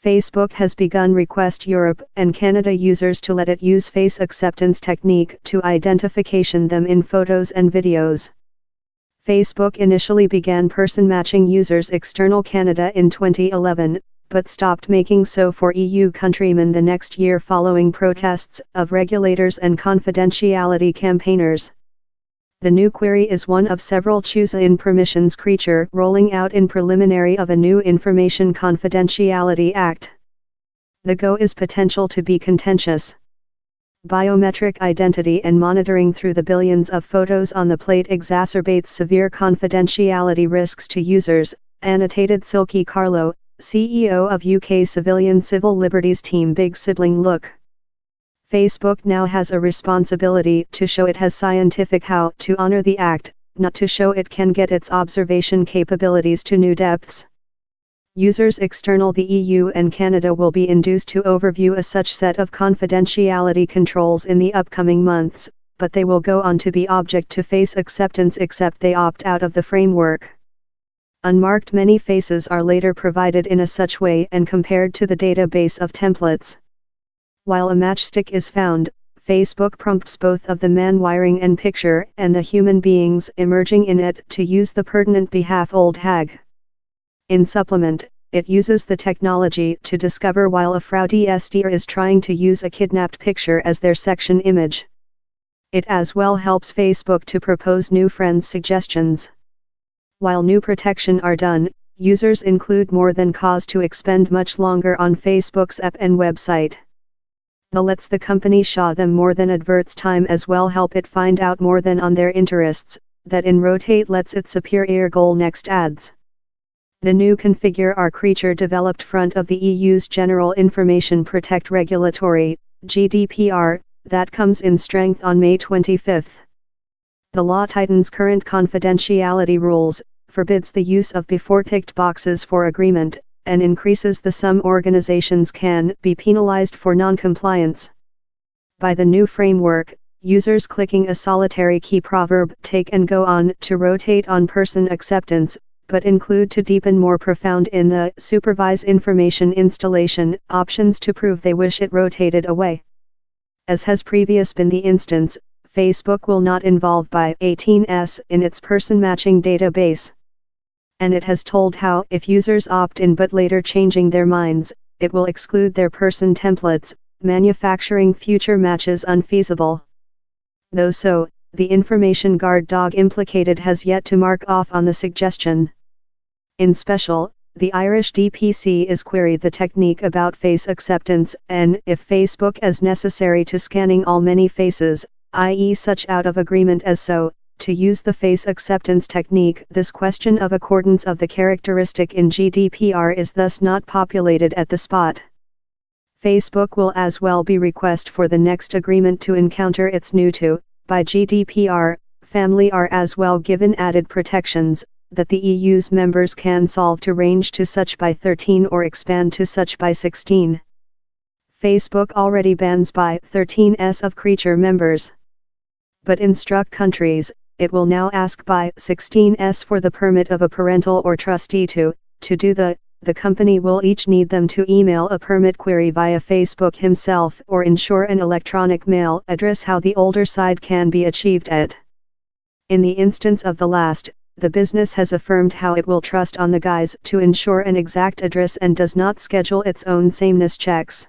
Facebook has begun request Europe and Canada users to let it use face acceptance technique to identification them in photos and videos. Facebook initially began person matching users external Canada in 2011, but stopped making so for EU countrymen the next year following protests of regulators and confidentiality campaigners. The new query is one of several choose-in permissions creature rolling out in preliminary of a new Information Confidentiality Act. The go is potential to be contentious. Biometric identity and monitoring through the billions of photos on the plate exacerbates severe confidentiality risks to users, annotated Silky Carlo, CEO of UK civilian civil liberties team Big Sibling Look. Facebook now has a responsibility to show it has scientific how to honor the act, not to show it can get its observation capabilities to new depths. Users external the EU and Canada will be induced to overview a such set of confidentiality controls in the upcoming months, but they will go on to be object to face acceptance except they opt out of the framework. Unmarked many faces are later provided in a such way and compared to the database of templates. While a matchstick is found, Facebook prompts both of the man wiring and picture and the human beings emerging in it to use the pertinent behalf old hag. In supplement, it uses the technology to discover while a fraudster is trying to use a kidnapped picture as their section image. It as well helps Facebook to propose new friends suggestions. While new protection are done, users include more than cause to expend much longer on Facebook's app and website. The lets the company show them more than adverts time as well help it find out more than on their interests, that in rotate lets it superior goal next ads. The new configure are creature developed front of the EU's General Information Protect Regulatory, GDPR, that comes in strength on May 25. The law tightens current confidentiality rules, forbids the use of before-ticked boxes for agreement, and increases the sum organizations can be penalized for non-compliance. By the new framework, users clicking a solitary key proverb take and go on to rotate on person acceptance, but include to deepen more profound in the supervise information installation options to prove they wish it rotated away. As has previous been the instance, Facebook will not involve by 18S in its person matching database. And it has told how if users opt in but later changing their minds, it will exclude their person templates, manufacturing future matches unfeasible. Though so, the information guard dog implicated has yet to mark off on the suggestion. In special, the Irish DPC is queried the technique about face acceptance and if Facebook as necessary to scanning all many faces, i.e. such out of agreement as so, to use the face acceptance technique. This question of accordance of the characteristic in GDPR is thus not populated at the spot. Facebook will as well be request for the next agreement to encounter its new to, by GDPR, family are as well given added protections, that the EU's members can solve to range to such by 13 or expand to such by 16. Facebook already bans by 13s of creature members. But in struck countries, it will now ask by 16s for the permit of a parental or trustee to do the company will each need them to email a permit query via Facebook himself or ensure an electronic mail address how the older side can be achieved at. In the instance of the last, the business has affirmed how it will trust on the guys to ensure an exact address and does not schedule its own sameness checks.